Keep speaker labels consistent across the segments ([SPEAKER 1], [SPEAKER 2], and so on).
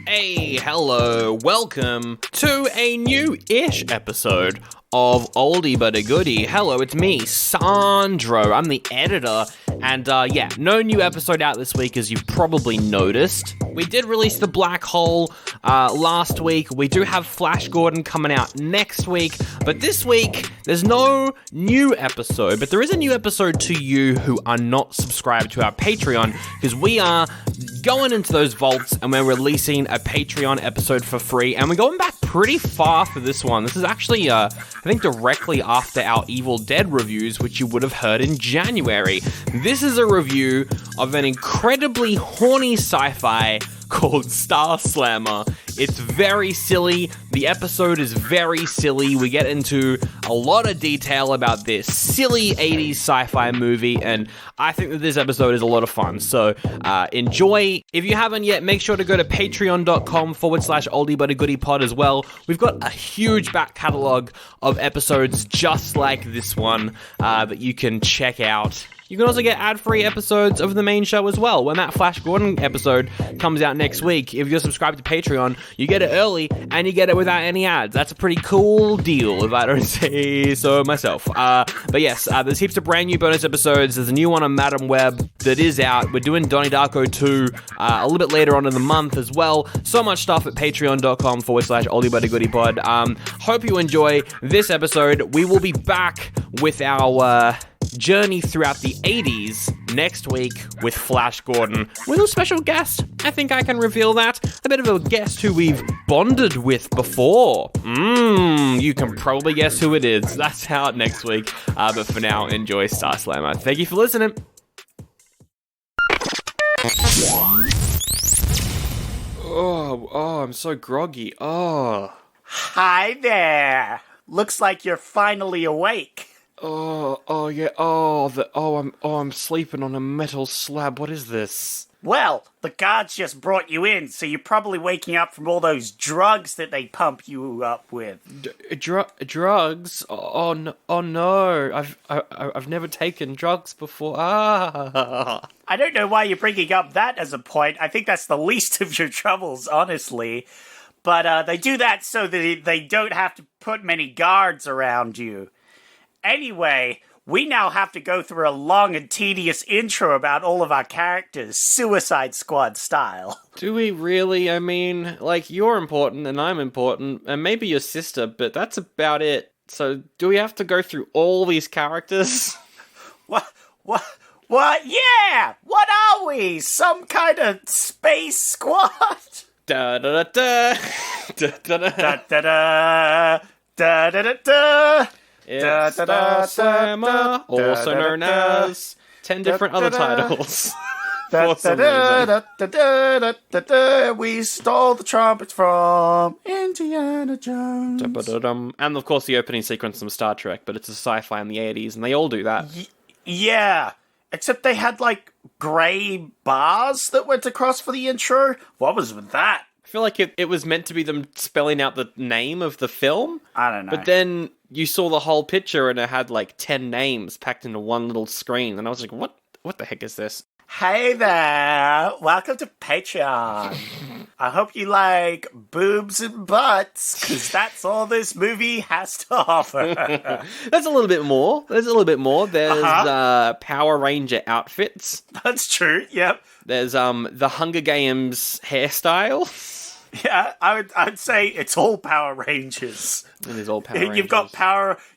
[SPEAKER 1] Hey, hello, welcome to a new-ish episode of Oldie But a Goodie. Hello, it's me, Sandro. I'm the editor, and no new episode out this week, as you've probably noticed. We did release The Black Hole last week. We do have Flash Gordon coming out next week, but this week, there's no new episode, but there is a new episode to you who are not subscribed to our Patreon, because we are going into those vaults, and we're releasing a Patreon episode for free, and we're going back pretty far for this one. This is actually, I think, directly after our Evil Dead reviews, which you would have heard in January. This is a review of an incredibly horny sci-fi called Star Slammer. It's very silly. The episode is very silly. We get into a lot of detail about this silly 80s sci-fi movie, and I think that this episode is a lot of fun. So enjoy. If you haven't yet, make sure to go to patreon.com/oldiebutagoodiepod as well. We've got a huge back catalogue of episodes just like this one that you can check out. You can also get ad-free episodes of the main show as well. When that Flash Gordon episode comes out next week, if you're subscribed to Patreon, you get it early, and you get it without any ads. That's a pretty cool deal, if I don't say so myself. But yes, there's heaps of brand new bonus episodes. There's a new one on Madam Web that is out. We're doing Donnie Darko 2 a little bit later on in the month as well. So much stuff at patreon.com/oldiebutagoodiepod. Hope you enjoy this episode. We will be back with our journey throughout the 80s next week with Flash Gordon with a special guest. I think I can reveal that. A bit of a guest who we've bonded with before. You can probably guess who it is. That's out next week. But for now, enjoy Star Slammer. Thank you for listening. Oh, I'm so groggy.
[SPEAKER 2] Hi there. Looks like you're finally awake.
[SPEAKER 1] I'm sleeping on a metal slab. What is this?
[SPEAKER 2] Well, the guards just brought you in, so you're probably waking up from all those drugs that they pump you up with.
[SPEAKER 1] Drugs? Oh no! I've never taken drugs before.
[SPEAKER 2] I don't know why you're bringing up that as a point. I think that's the least of your troubles, honestly. But they do that so that they don't have to put many guards around you. Anyway, we now have to go through a long and tedious intro about all of our characters, Suicide Squad style.
[SPEAKER 1] Do we really? I mean, like, you're important and I'm important, and maybe your sister, but that's about it. So, do we have to go through all these characters?
[SPEAKER 2] What? Yeah! What are we? Some kind of space squad?
[SPEAKER 1] Da-da-da-da.
[SPEAKER 2] Da-da-da. Da-da-da-da.
[SPEAKER 1] It's Star Slammer, also known as 10 different other titles. For some reason.
[SPEAKER 2] We stole the trumpets from Indiana Jones.
[SPEAKER 1] And of course the opening sequence from Star Trek, but it's a sci-fi in the 80s, and they all do that.
[SPEAKER 2] Yeah, except they had, like, grey bars that went across for the intro. What was with that?
[SPEAKER 1] I feel like it was meant to be them spelling out the name of the film.
[SPEAKER 2] I don't know.
[SPEAKER 1] But then you saw the whole picture and it had like 10 names packed into one little screen. And I was like, what the heck is this?
[SPEAKER 2] Hey there. Welcome to Patreon. I hope you like boobs and butts, because that's all this movie has to offer.
[SPEAKER 1] There's a little bit more. There's Power Ranger outfits.
[SPEAKER 2] That's true, yep.
[SPEAKER 1] There's the Hunger Games hairstyle.
[SPEAKER 2] Yeah, I would say it's all Power Rangers.
[SPEAKER 1] It is all Power Rangers.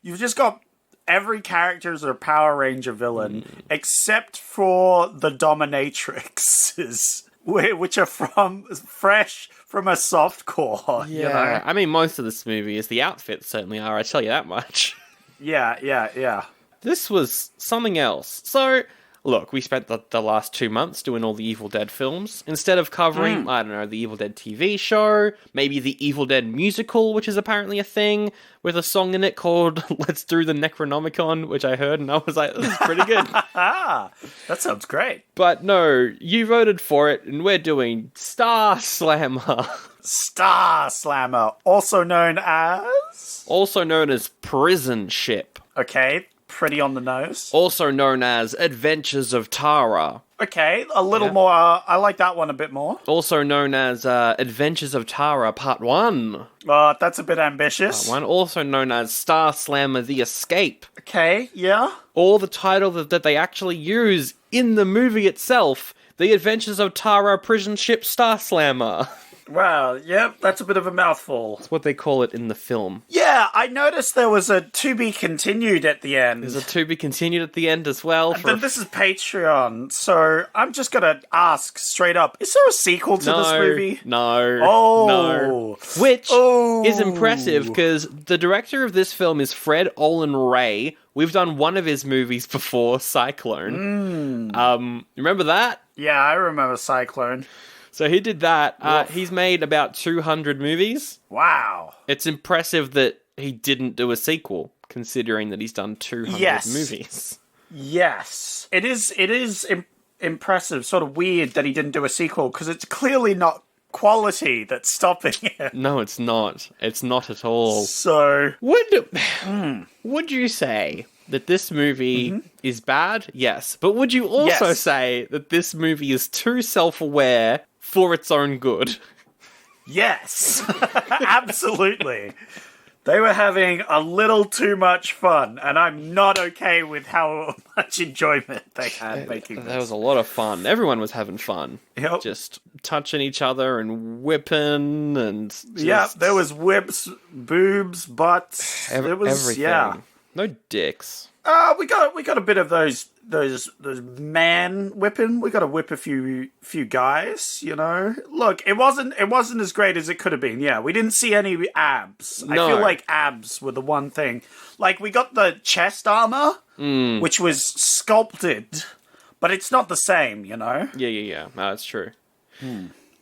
[SPEAKER 2] You've just got every character's a Power Ranger villain, except for the Dominatrixes, which are fresh from a softcore.
[SPEAKER 1] Yeah,
[SPEAKER 2] you know?
[SPEAKER 1] I mean, most of this movie is the outfits certainly are, I tell you that much.
[SPEAKER 2] Yeah.
[SPEAKER 1] This was something else. So, look, we spent the last 2 months doing all the Evil Dead films. Instead of covering, I don't know, the Evil Dead TV show, maybe the Evil Dead musical, which is apparently a thing, with a song in it called Let's Do the Necronomicon, which I heard, and I was like, this is pretty good.
[SPEAKER 2] That sounds great.
[SPEAKER 1] But no, you voted for it, and we're doing Star Slammer.
[SPEAKER 2] Star Slammer, also known as?
[SPEAKER 1] Also known as Prison Ship.
[SPEAKER 2] Okay, pretty on the nose.
[SPEAKER 1] Also known as Adventures of Tara.
[SPEAKER 2] Okay, a little more. I like that one a bit more.
[SPEAKER 1] Also known as Adventures of Tara Part 1.
[SPEAKER 2] That's a bit ambitious.
[SPEAKER 1] One also known as Star Slammer The Escape.
[SPEAKER 2] Okay, yeah.
[SPEAKER 1] Or the title that they actually use in the movie itself, The Adventures of Tara Prison Ship Star Slammer.
[SPEAKER 2] Wow, yep, that's a bit of a mouthful.
[SPEAKER 1] That's what they call it in the film.
[SPEAKER 2] Yeah, I noticed there was a to be continued at the end.
[SPEAKER 1] There's a to be continued at the end as well.
[SPEAKER 2] But this is Patreon, so I'm just gonna ask straight up, is there a sequel to this movie?
[SPEAKER 1] No.
[SPEAKER 2] Oh.
[SPEAKER 1] No. Which is impressive, because the director of this film is Fred Olen Ray. We've done one of his movies before, Cyclone. Remember that?
[SPEAKER 2] Yeah, I remember Cyclone.
[SPEAKER 1] So he did that. He's made about 200 movies.
[SPEAKER 2] Wow.
[SPEAKER 1] It's impressive that he didn't do a sequel, considering that he's done 200 movies.
[SPEAKER 2] Yes. It is impressive, sort of weird that he didn't do a sequel, because it's clearly not quality that's stopping it.
[SPEAKER 1] No, it's not. It's not at all.
[SPEAKER 2] So...
[SPEAKER 1] Would you say that this movie is bad? Yes. But would you also say that this movie is too self-aware for its own good?
[SPEAKER 2] Yes. Absolutely. They were having a little too much fun, and I'm not okay with how much enjoyment they had making this.
[SPEAKER 1] That was a lot of fun. Everyone was having fun.
[SPEAKER 2] Yep.
[SPEAKER 1] Just touching each other and whipping and just...
[SPEAKER 2] Yeah, there was whips, boobs, butts. There was
[SPEAKER 1] everything.
[SPEAKER 2] Yeah.
[SPEAKER 1] No dicks.
[SPEAKER 2] We got a bit of those man whipping. We got to whip a few guys, you know. Look, it wasn't as great as it could have been. Yeah, we didn't see any abs.
[SPEAKER 1] No.
[SPEAKER 2] I feel like abs were the one thing. Like, we got the chest armor, which was sculpted, but it's not the same, you know.
[SPEAKER 1] Yeah. No, that's true.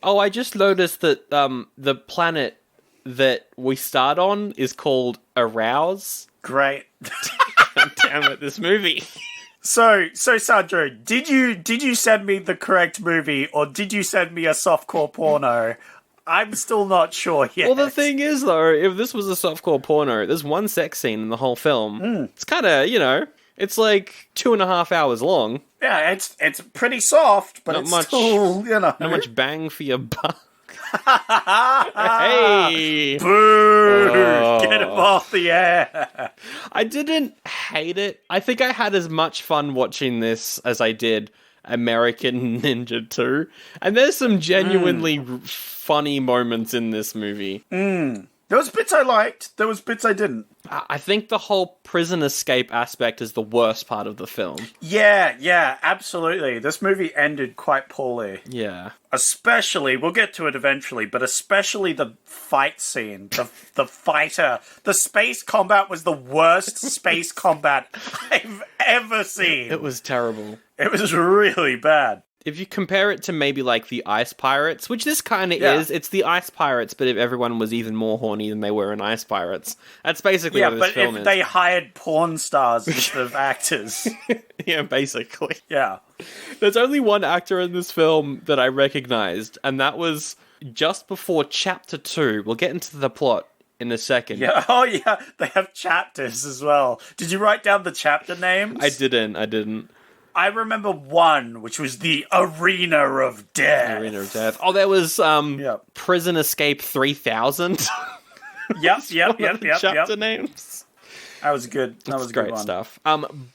[SPEAKER 1] Oh, I just noticed that the planet that we start on is called Arouse.
[SPEAKER 2] Great.
[SPEAKER 1] Damn it, this movie.
[SPEAKER 2] So Sandro, did you send me the correct movie, or did you send me a softcore porno? I'm still not sure yet.
[SPEAKER 1] Well, the thing is, though, if this was a softcore porno, there's one sex scene in the whole film. It's kind of, it's like 2.5 hours long.
[SPEAKER 2] Yeah, it's pretty soft, but
[SPEAKER 1] Not
[SPEAKER 2] it's
[SPEAKER 1] much,
[SPEAKER 2] still,
[SPEAKER 1] not much bang for your buck. Hey!
[SPEAKER 2] Boo! Get him off the air!
[SPEAKER 1] I didn't hate it. I think I had as much fun watching this as I did American Ninja 2. And there's some genuinely funny moments in this movie.
[SPEAKER 2] There was bits I liked, there was bits I didn't.
[SPEAKER 1] I think the whole prison escape aspect is the worst part of the film.
[SPEAKER 2] Yeah, absolutely. This movie ended quite poorly.
[SPEAKER 1] Yeah.
[SPEAKER 2] Especially, we'll get to it eventually, but especially the fight scene. The fighter. The space combat was the worst space combat I've ever seen.
[SPEAKER 1] It was terrible.
[SPEAKER 2] It was really bad.
[SPEAKER 1] If you compare it to maybe like the Ice Pirates, which this kind of is, it's the Ice Pirates, but if everyone was even more horny than they were in Ice Pirates. That's basically what this film is.
[SPEAKER 2] Yeah, but if they hired porn stars instead of actors.
[SPEAKER 1] Yeah, basically.
[SPEAKER 2] Yeah.
[SPEAKER 1] There's only one actor in this film that I recognized, and that was just before Chapter 2. We'll get into the plot in a second.
[SPEAKER 2] Yeah. Oh, yeah. They have chapters as well. Did you write down the chapter names?
[SPEAKER 1] I didn't.
[SPEAKER 2] I remember one, which was the Arena of Death.
[SPEAKER 1] Arena of Death. Oh, there was Prison Escape 3000.
[SPEAKER 2] Yep.
[SPEAKER 1] Chapter names.
[SPEAKER 2] That was good. That was
[SPEAKER 1] great
[SPEAKER 2] good one.
[SPEAKER 1] Stuff.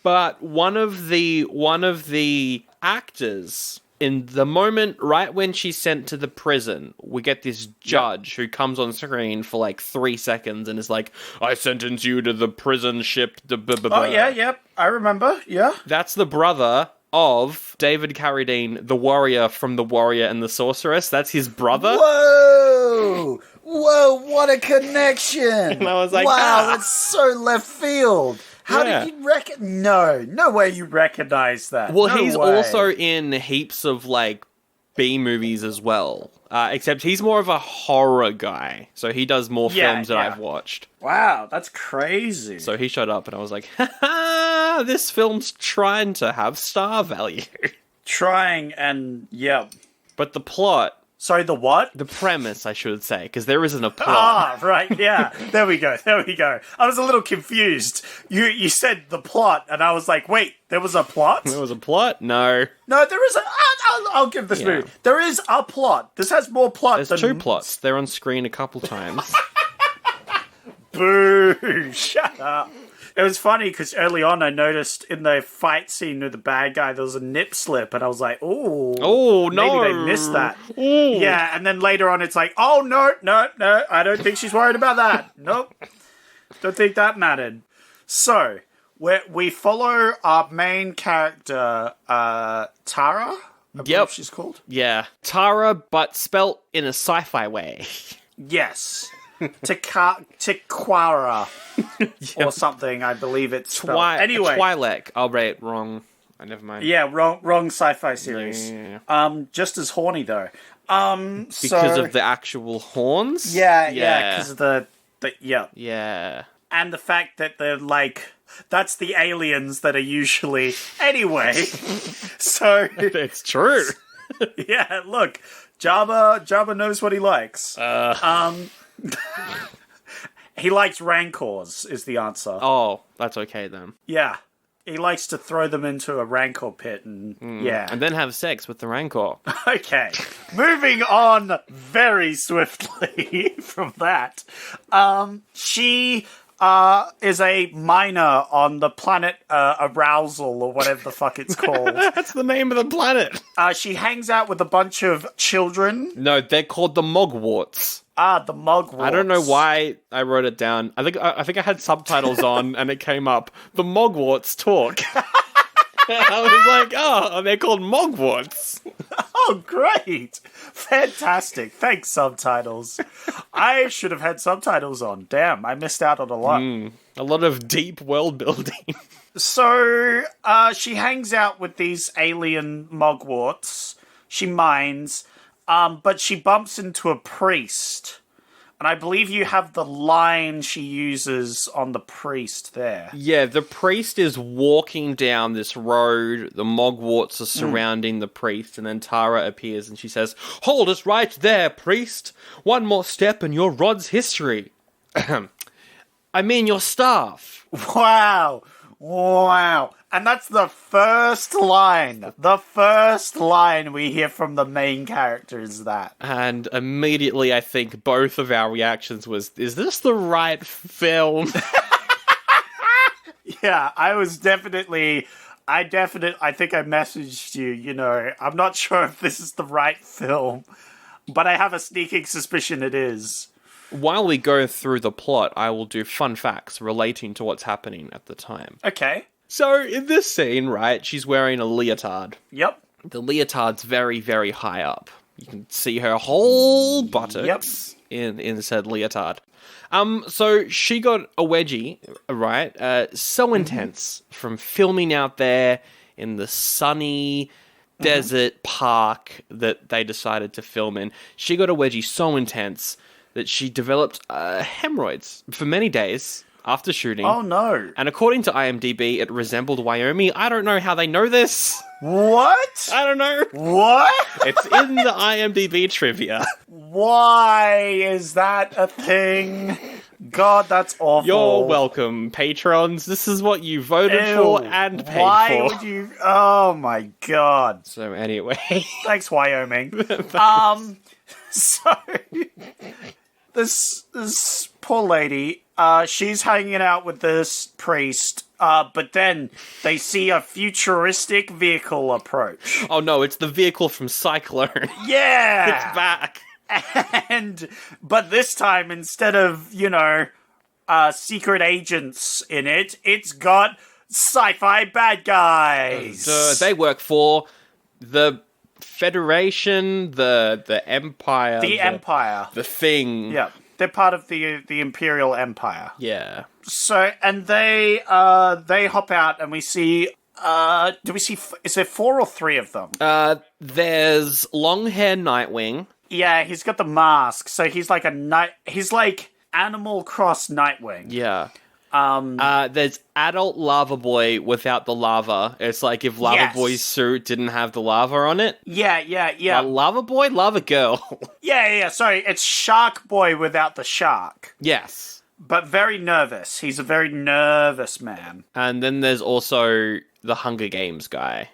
[SPEAKER 1] But one of the actors, in the moment right when she's sent to the prison, we get this judge who comes on screen for like 3 seconds and is like, "I sentence you to the prison ship."
[SPEAKER 2] Oh yeah, yep. I remember. Yeah.
[SPEAKER 1] That's the brother of David Carradine, the warrior from The Warrior and the Sorceress. That's his brother.
[SPEAKER 2] Whoa, what a connection!
[SPEAKER 1] And I was like,
[SPEAKER 2] wow, that's so left field. How did you No way you recognize that.
[SPEAKER 1] Well,
[SPEAKER 2] no
[SPEAKER 1] he's
[SPEAKER 2] way.
[SPEAKER 1] also in heaps of, like, B movies as well. Except he's more of a horror guy. So he does more films that I've watched.
[SPEAKER 2] Wow, that's crazy.
[SPEAKER 1] So he showed up and I was like, ha, this film's trying to have star value.
[SPEAKER 2] Trying and, yep.
[SPEAKER 1] But the plot
[SPEAKER 2] Sorry, the what?
[SPEAKER 1] The premise, I should say, because there isn't a plot.
[SPEAKER 2] Ah, right, yeah. There we go. I was a little confused. You said the plot, and I was like, wait, there was a plot?
[SPEAKER 1] There was a plot? No.
[SPEAKER 2] No, there is a... I'll give this movie. There is a plot. This has more plot
[SPEAKER 1] There's
[SPEAKER 2] than...
[SPEAKER 1] 2 plots. They're on screen a couple times.
[SPEAKER 2] Boo! Shut up. It was funny because early on I noticed in the fight scene with the bad guy there was a nip slip, and I was like, "Oh,
[SPEAKER 1] no,
[SPEAKER 2] maybe they missed that."
[SPEAKER 1] Ooh.
[SPEAKER 2] Yeah, and then later on it's like, "Oh no, I don't think she's worried about that. Nope, don't think that mattered." So we follow our main character, Tara. I believe she's called.
[SPEAKER 1] Yeah, Tara, but spelt in a sci-fi way.
[SPEAKER 2] Yes. Tiquara or something, I believe it's spelled. Anyway,
[SPEAKER 1] Twi'lek. I'll read it wrong. Never mind.
[SPEAKER 2] Yeah, wrong sci-fi series.
[SPEAKER 1] Yeah.
[SPEAKER 2] Just as horny though.
[SPEAKER 1] Because of the actual horns.
[SPEAKER 2] Yeah, because of the
[SPEAKER 1] Yeah.
[SPEAKER 2] and the fact that they're like that's the aliens that are usually anyway. So
[SPEAKER 1] It's true.
[SPEAKER 2] yeah, look, Jabba knows what he likes. He likes rancors, is the answer.
[SPEAKER 1] Oh, that's okay then.
[SPEAKER 2] Yeah. He likes to throw them into a rancor pit and yeah.
[SPEAKER 1] And then have sex with the Rancor.
[SPEAKER 2] Okay. Moving on very swiftly from that. She is a miner on the planet Arousal or whatever the fuck it's called.
[SPEAKER 1] That's the name of the planet.
[SPEAKER 2] She hangs out with a bunch of children.
[SPEAKER 1] No, they're called the Mogwarts.
[SPEAKER 2] The Mugworts.
[SPEAKER 1] I don't know why I wrote it down. I think I had subtitles on and it came up. The Mogwarts talk. I was like, oh, they're called Mogwarts.
[SPEAKER 2] Oh, great. Fantastic. Thanks, subtitles. I should have had subtitles on. Damn, I missed out on a lot.
[SPEAKER 1] A lot of deep world building.
[SPEAKER 2] So, she hangs out with these alien Mogwarts. She mines. But she bumps into a priest. And I believe you have the line she uses on the priest there.
[SPEAKER 1] Yeah, the priest is walking down this road. The Mogwarts are surrounding the priest. And then Tara appears and she says, "Hold us right there, priest. One more step and your rod's history." I mean your staff.
[SPEAKER 2] Wow. And that's the first line. The first line we hear from the main character is that.
[SPEAKER 1] And immediately I think both of our reactions was, is this the right film?
[SPEAKER 2] Yeah, I think I messaged you, I'm not sure if this is the right film, but I have a sneaking suspicion it is.
[SPEAKER 1] While we go through the plot, I will do fun facts relating to what's happening at the time.
[SPEAKER 2] Okay.
[SPEAKER 1] So, in this scene, right, she's wearing a leotard.
[SPEAKER 2] Yep.
[SPEAKER 1] The leotard's very, very high up. You can see her whole buttocks in said leotard. So she got a wedgie, right? So intense from filming out there in the sunny desert park that they decided to film in. She got a wedgie so intense that she developed hemorrhoids for many days after shooting.
[SPEAKER 2] Oh no.
[SPEAKER 1] And according to IMDb, it resembled Wyoming. I don't know how they know this.
[SPEAKER 2] What?
[SPEAKER 1] I don't know.
[SPEAKER 2] What?
[SPEAKER 1] It's in the IMDb trivia.
[SPEAKER 2] Why is that a thing? God, that's awful.
[SPEAKER 1] You're welcome, patrons. This is what you voted for and paid
[SPEAKER 2] Why
[SPEAKER 1] for.
[SPEAKER 2] would you? Oh my God.
[SPEAKER 1] So anyway.
[SPEAKER 2] Thanks, Wyoming. So this poor lady, she's hanging out with this priest, but then they see a futuristic vehicle approach.
[SPEAKER 1] Oh no, it's the vehicle from Cyclone.
[SPEAKER 2] Yeah!
[SPEAKER 1] It's back.
[SPEAKER 2] But this time, instead of, secret agents in it, it's got sci-fi bad guys.
[SPEAKER 1] They work for the Federation, the Empire.
[SPEAKER 2] The Empire.
[SPEAKER 1] The Thing.
[SPEAKER 2] Yeah. They're part of the Imperial Empire.
[SPEAKER 1] Yeah.
[SPEAKER 2] So, and they hop out and we see, is there 4 or 3 of them?
[SPEAKER 1] There's long-hair Nightwing.
[SPEAKER 2] Yeah, he's got the mask, so he's like he's like Animal Cross Nightwing.
[SPEAKER 1] Yeah. There's adult Lava Boy without the lava. It's like if Lava Boy's suit didn't have the lava on it.
[SPEAKER 2] Yeah.
[SPEAKER 1] Lava Boy, Lava Girl.
[SPEAKER 2] Yeah. Sorry, it's Shark Boy without the shark.
[SPEAKER 1] Yes.
[SPEAKER 2] But very nervous. He's a very nervous man.
[SPEAKER 1] And then there's also the Hunger Games guy.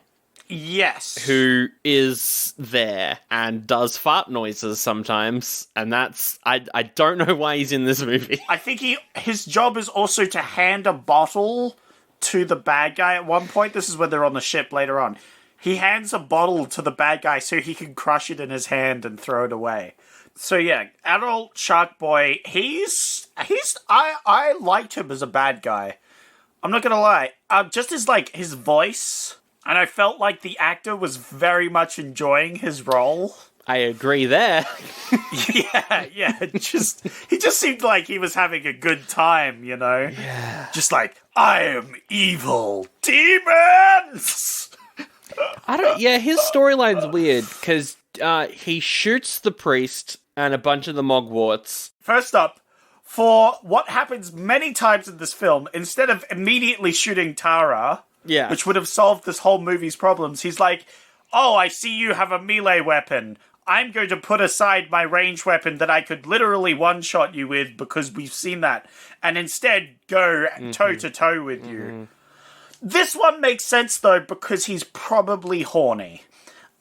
[SPEAKER 2] Yes.
[SPEAKER 1] Who is there and does fart noises sometimes, and that's... I don't know why he's in this movie.
[SPEAKER 2] I think his job is also to hand a bottle to the bad guy at one point. This is when they're on the ship later on. He hands a bottle to the bad guy so he can crush it in his hand and throw it away. So yeah, adult Shark Boy, I liked him as a bad guy. I'm not gonna lie. Just his voice... And I felt like the actor was very much enjoying his role.
[SPEAKER 1] I agree there.
[SPEAKER 2] Yeah. He just seemed like he was having a good time, you know?
[SPEAKER 1] Yeah.
[SPEAKER 2] Just like, I am evil demons!
[SPEAKER 1] His storyline's weird, because he shoots the priest and a bunch of the Mogwarts.
[SPEAKER 2] First up, for what happens many times in this film, instead of immediately shooting Tara...
[SPEAKER 1] Yeah.
[SPEAKER 2] Which would have solved this whole movie's problems. He's like, oh, I see you have a melee weapon. I'm going to put aside my ranged weapon that I could literally one-shot you with because we've seen that. And instead go toe-to-toe with you. This one makes sense, though, because he's probably horny.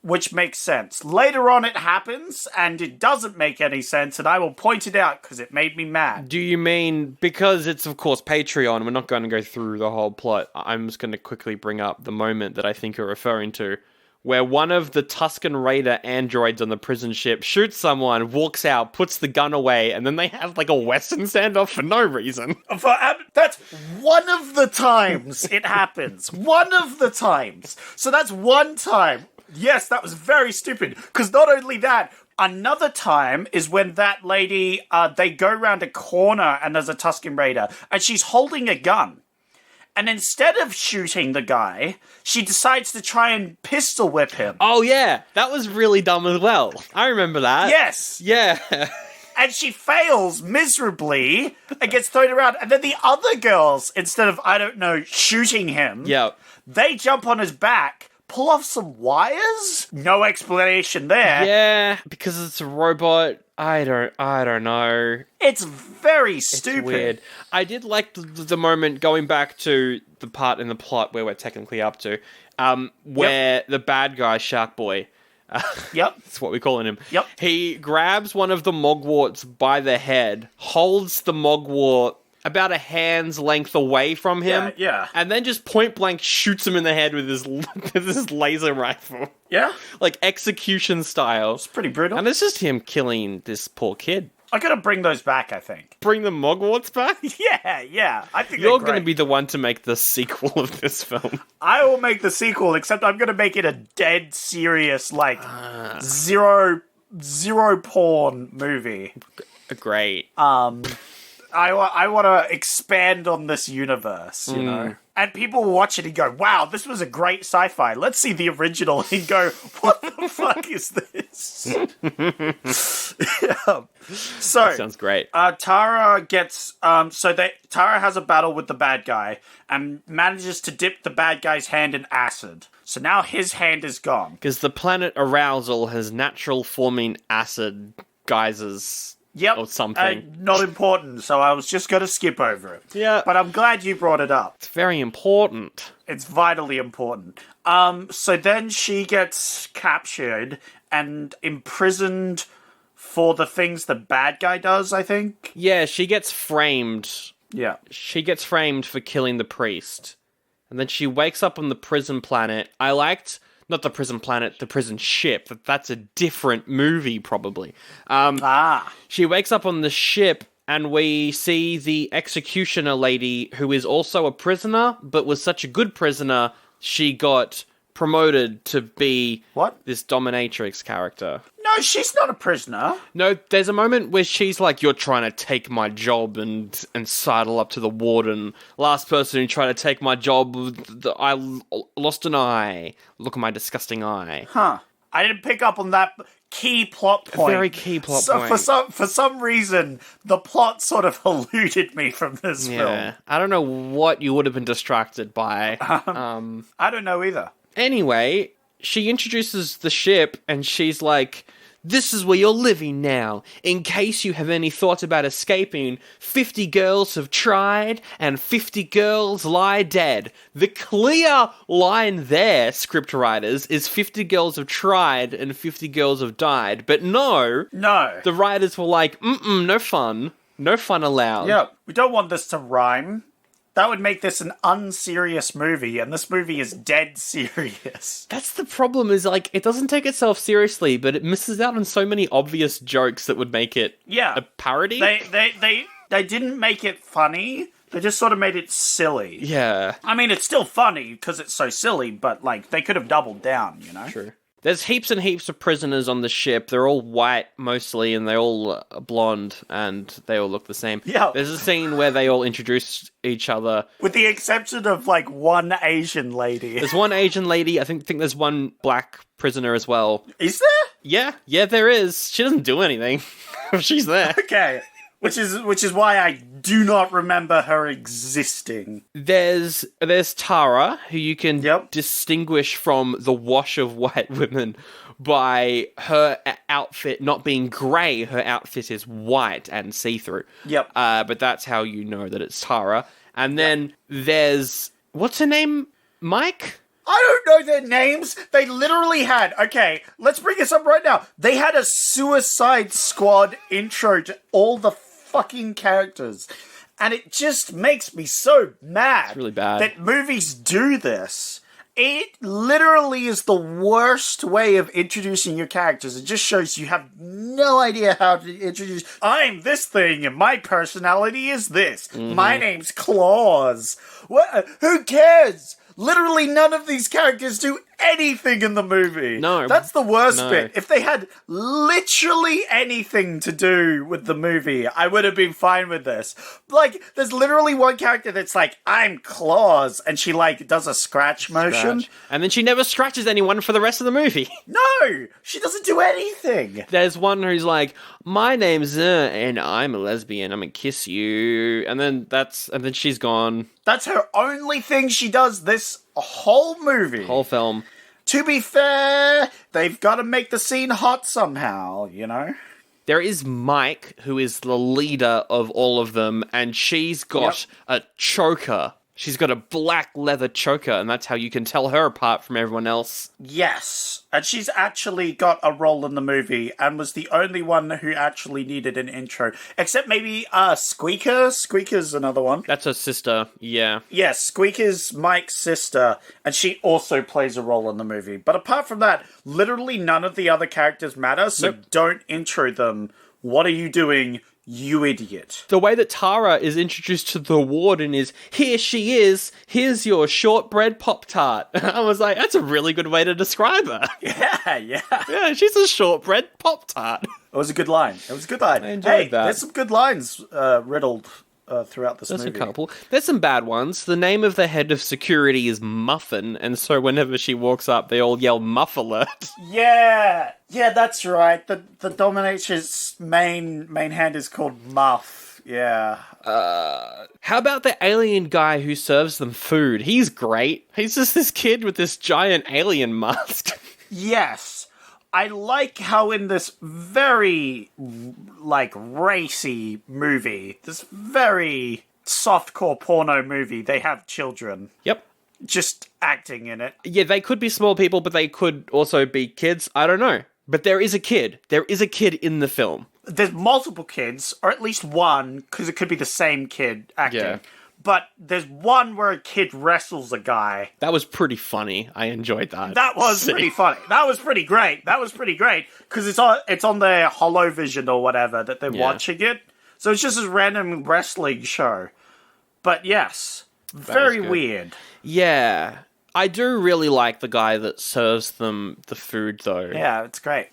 [SPEAKER 2] Which makes sense. Later on it happens, and it doesn't make any sense, and I will point it out because it made me mad.
[SPEAKER 1] Do you mean, because it's of course Patreon, we're not going to go through the whole plot, I'm just going to quickly bring up the moment that I think you're referring to, where one of the Tusken Raider androids on the prison ship shoots someone, walks out, puts the gun away, and then they have like a Western standoff for no reason.
[SPEAKER 2] That's one of the times it happens. One of the times. So that's one time. Yes, that was very stupid. Because not only that, another time is when that lady, they go around a corner and there's a Tusken Raider, and she's holding a gun. And instead of shooting the guy, she decides to try and pistol whip him.
[SPEAKER 1] Oh yeah, that was really dumb as well. I remember that.
[SPEAKER 2] Yes.
[SPEAKER 1] Yeah.
[SPEAKER 2] And she fails miserably and gets thrown around. And then the other girls, instead of, shooting him, they jump on his back, pull off some wires? No explanation there.
[SPEAKER 1] Yeah, because it's a robot. I don't know.
[SPEAKER 2] It's very stupid.
[SPEAKER 1] It's weird. I did like the moment, going back to the part in the plot where we're technically up to, where the bad guy, Shark Boy, that's what we're calling him.
[SPEAKER 2] Yep.
[SPEAKER 1] He grabs one of the Mogwarts by the head, holds the Mogwart about a hand's length away from him.
[SPEAKER 2] Yeah.
[SPEAKER 1] And then just point blank shoots him in the head with his laser rifle.
[SPEAKER 2] Yeah.
[SPEAKER 1] Like execution style.
[SPEAKER 2] It's pretty brutal.
[SPEAKER 1] And it's just him killing this poor kid.
[SPEAKER 2] I gotta bring those back, I think.
[SPEAKER 1] Bring the Mogwarts back?
[SPEAKER 2] Yeah. I think
[SPEAKER 1] you're going to be the one to make the sequel of this film.
[SPEAKER 2] I will make the sequel, except I'm going to make it a dead serious, zero porn movie.
[SPEAKER 1] Great.
[SPEAKER 2] I want to expand on this universe, you know? And people will watch it and go, wow, this was a great sci-fi. Let's see the original and go, what the fuck is this? So,
[SPEAKER 1] that sounds great.
[SPEAKER 2] Tara gets, Tara has a battle with the bad guy and manages to dip the bad guy's hand in acid. So now his hand is gone.
[SPEAKER 1] Because the planet Arousal has natural forming acid geysers.
[SPEAKER 2] Yep.
[SPEAKER 1] Or something.
[SPEAKER 2] Not important, so I was just going to skip over it.
[SPEAKER 1] Yeah.
[SPEAKER 2] But I'm glad you brought it up.
[SPEAKER 1] It's very important.
[SPEAKER 2] It's vitally important. So then she gets captured and imprisoned for the things the bad guy does, I think.
[SPEAKER 1] Yeah, she gets framed.
[SPEAKER 2] Yeah.
[SPEAKER 1] She gets framed for killing the priest. And then she wakes up on the prison planet. I liked... Not the prison planet, the prison ship. That's a different movie, probably. She wakes up on the ship, and we see the executioner lady, who is also a prisoner, but was such a good prisoner, she got promoted to be this dominatrix character.
[SPEAKER 2] No, she's not a prisoner.
[SPEAKER 1] No, there's a moment where she's like, you're trying to take my job and sidle up to the warden. Last person who tried to take my job, I lost an eye. Look at my disgusting eye.
[SPEAKER 2] Huh. I didn't pick up on that. key plot point.
[SPEAKER 1] Very key plot
[SPEAKER 2] so
[SPEAKER 1] point.
[SPEAKER 2] For some reason, the plot sort of eluded me from this film.
[SPEAKER 1] I don't know what you would have been distracted by.
[SPEAKER 2] I don't know either.
[SPEAKER 1] Anyway, she introduces the ship and she's like, this is where you're living now. In case you have any thoughts about escaping, 50 girls have tried and 50 girls lie dead. The clear line there, script writers, is 50 girls have tried and 50 girls have died. But no. The writers were like, no fun. No fun allowed.
[SPEAKER 2] Yeah, we don't want this to rhyme. That would make this an unserious movie, and this movie is dead serious.
[SPEAKER 1] That's the problem, is like, it doesn't take itself seriously, but it misses out on so many obvious jokes that would make it a parody.
[SPEAKER 2] They didn't make it funny. They just sort of made it silly.
[SPEAKER 1] Yeah.
[SPEAKER 2] I mean, it's still funny because it's so silly, but like they could have doubled down, you know?
[SPEAKER 1] True. There's heaps and heaps of prisoners on the ship. They're all white, mostly, and they're all blonde, and they all look the same.
[SPEAKER 2] Yeah.
[SPEAKER 1] There's a scene where they all introduce each other.
[SPEAKER 2] With the exception of, like, one Asian lady.
[SPEAKER 1] There's one Asian lady. I think there's one black prisoner as well.
[SPEAKER 2] Is there?
[SPEAKER 1] Yeah, there is. She doesn't do anything. She's there.
[SPEAKER 2] Okay. Which is why I do not remember her existing.
[SPEAKER 1] There's Tara, who you can distinguish from the wash of white women by her outfit not being grey. Her outfit is white and see-through.
[SPEAKER 2] Yep.
[SPEAKER 1] But that's how you know that it's Tara. And then there's... What's her name? Mike?
[SPEAKER 2] I don't know their names. They literally had... Okay, let's bring this up right now. They had a Suicide Squad intro to all the fucking characters. And it just makes me so mad.
[SPEAKER 1] It's really bad.
[SPEAKER 2] That movies do this. It literally is the worst way of introducing your characters. It just shows you have no idea how to introduce... I'm this thing, and my personality is this. Mm-hmm. My name's Claus. What? Who cares? Literally none of these characters do anything in the movie.
[SPEAKER 1] No.
[SPEAKER 2] That's the worst bit. If they had literally anything to do with the movie, I would have been fine with this. Like, there's literally one character that's like, I'm Claus, and she, like, does a scratch motion.
[SPEAKER 1] And then she never scratches anyone for the rest of the movie.
[SPEAKER 2] No! She doesn't do anything!
[SPEAKER 1] There's one who's like, my name's and I'm a lesbian, I'm gonna kiss you. And then she's gone.
[SPEAKER 2] That's her only thing she does this whole movie.
[SPEAKER 1] Whole film.
[SPEAKER 2] To be fair, they've got to make the scene hot somehow, you know?
[SPEAKER 1] There is Mike, who is the leader of all of them, and she's got a choker. She's got a black leather choker, and that's how you can tell her apart from everyone else.
[SPEAKER 2] Yes, and she's actually got a role in the movie, and was the only one who actually needed an intro. Except maybe Squeaker? Squeaker's another one.
[SPEAKER 1] That's her sister, yeah.
[SPEAKER 2] Yes, Squeaker's Mike's sister, and she also plays a role in the movie. But apart from that, literally none of the other characters matter, so don't intro them. What are you doing? You idiot.
[SPEAKER 1] The way that Tara is introduced to the warden is, here she is, here's your shortbread Pop-Tart. I was like, that's a really good way to describe her.
[SPEAKER 2] Yeah.
[SPEAKER 1] Yeah, she's a shortbread Pop-Tart.
[SPEAKER 2] It was a good line. I enjoyed that. There's some good lines riddled throughout this movie.
[SPEAKER 1] There's a couple. There's some bad ones. The name of the head of security is Muffin, and so whenever she walks up, they all yell Muff Alert.
[SPEAKER 2] Yeah, that's right. The Dominatrix main hand is called Muff. Yeah.
[SPEAKER 1] How about the alien guy who serves them food? He's great. He's just this kid with this giant alien mask.
[SPEAKER 2] Yes. I like how in this very, like, racy movie, this very softcore porno movie, they have children.
[SPEAKER 1] Yep.
[SPEAKER 2] Just acting in it.
[SPEAKER 1] Yeah, they could be small people, but they could also be kids. I don't know. But there is a kid. There is a kid in the film.
[SPEAKER 2] There's multiple kids, or at least one, because it could be the same kid acting. Yeah. But there's one where a kid wrestles a guy.
[SPEAKER 1] That was pretty funny. I enjoyed that.
[SPEAKER 2] That was pretty funny. That was pretty great. Because it's on their Holovision or whatever that they're watching it. So it's just this random wrestling show. But yes, very weird.
[SPEAKER 1] Yeah. I do really like the guy that serves them the food, though.
[SPEAKER 2] Yeah, it's great.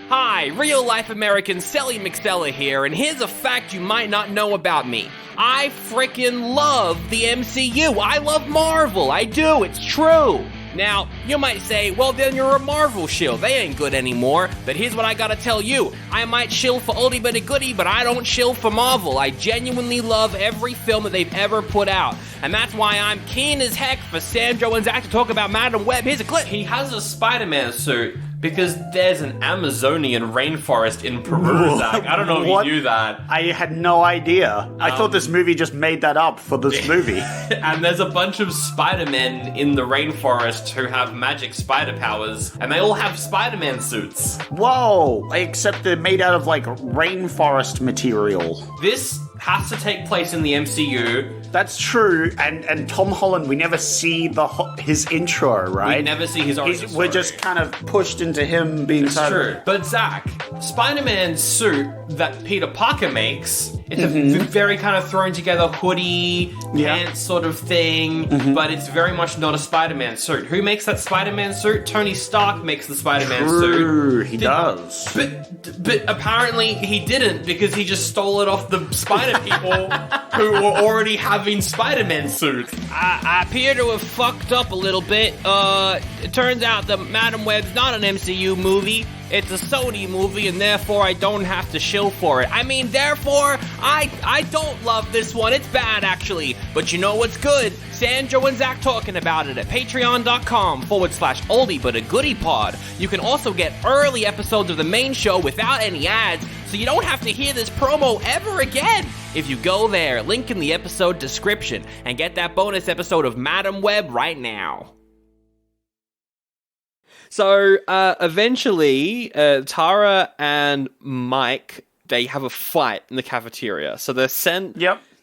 [SPEAKER 1] Hi, real-life American Sally McSteller here, and here's a fact you might not know about me. I frickin' love the MCU. I love Marvel. I do. It's true. Now, you might say, well, then you're a Marvel shill. They ain't good anymore. But here's what I gotta tell you. I might shill for oldie but a goodie, but I don't shill for Marvel. I genuinely love every film that they've ever put out. And that's why I'm keen as heck for Sandro and Zach to talk about Madam Web. Here's a clip. He has a Spider-Man suit because there's an Amazonian rainforest in Peru, Zach. I don't know if you knew that.
[SPEAKER 2] I had no idea. I thought this movie just made that up for this movie.
[SPEAKER 1] And there's a bunch of Spider-Men in the rainforest who have magic spider powers, and they all have Spider-Man suits.
[SPEAKER 2] Whoa! Except they're made out of, like, rainforest material.
[SPEAKER 1] This has to take place in the MCU.
[SPEAKER 2] That's true, and Tom Holland, we never see his intro, right?
[SPEAKER 1] We never see his origin story.
[SPEAKER 2] We're just kind of pushed into him being...
[SPEAKER 1] It's true. But Zach, Spider-Man's suit that Peter Parker makes, it's a very kind of thrown together hoodie, pants sort of thing, but it's very much not a Spider-Man suit. Who makes that Spider-Man suit? Tony Stark makes the Spider-Man suit.
[SPEAKER 2] He does.
[SPEAKER 1] But apparently he didn't, because he just stole it off the Spider people who were already having Spider-Man suits. I appear to have fucked up a little bit. It turns out that Madam Web's not an MCU movie. It's a Sony movie, and therefore I don't have to shill for it. I mean, therefore, I don't love this one. It's bad, actually. But you know what's good? Sandro and Zach talking about it at patreon.com/oldie but a goodie pod. You can also get early episodes of the main show without any ads, so you don't have to hear this promo ever again. If you go there, link in the episode description, and get that bonus episode of Madam Web right now. So, eventually, Tara and Mike, they have a fight in the cafeteria. So they're sent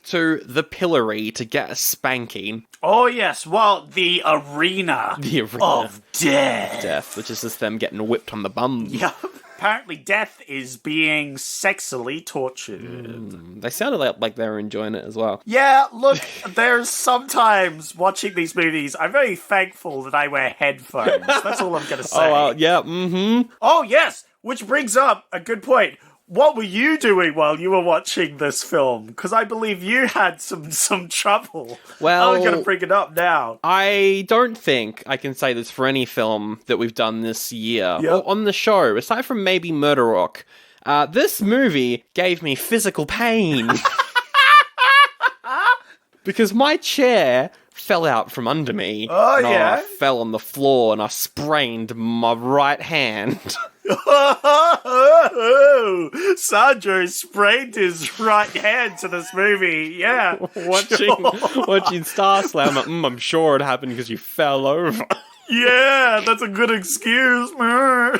[SPEAKER 1] to the pillory to get a spanking.
[SPEAKER 2] Oh, yes. Well, the arena. Of death.
[SPEAKER 1] Which is just them getting whipped on the bum.
[SPEAKER 2] Yep. Apparently Death is being sexily tortured.
[SPEAKER 1] They sounded like they were enjoying it as well.
[SPEAKER 2] Yeah, look, there's sometimes watching these movies, I'm very thankful that I wear headphones. That's all I'm going to say. Oh, yes, which brings up a good point. What were you doing while you were watching this film? Because I believe you had some trouble.
[SPEAKER 1] Well,
[SPEAKER 2] I'm going to bring it up now.
[SPEAKER 1] I don't think I can say this for any film that we've done this year or on the show, aside from maybe Murder Rock. This movie gave me physical pain. Because my chair fell out from under me.
[SPEAKER 2] Oh,
[SPEAKER 1] and
[SPEAKER 2] yeah?
[SPEAKER 1] I fell on the floor and I sprained my right hand.
[SPEAKER 2] Sandro sprained his right hand to this movie. Yeah.
[SPEAKER 1] Watching Star Slam, I'm sure it happened because you fell over.
[SPEAKER 2] Yeah, that's a good excuse, man.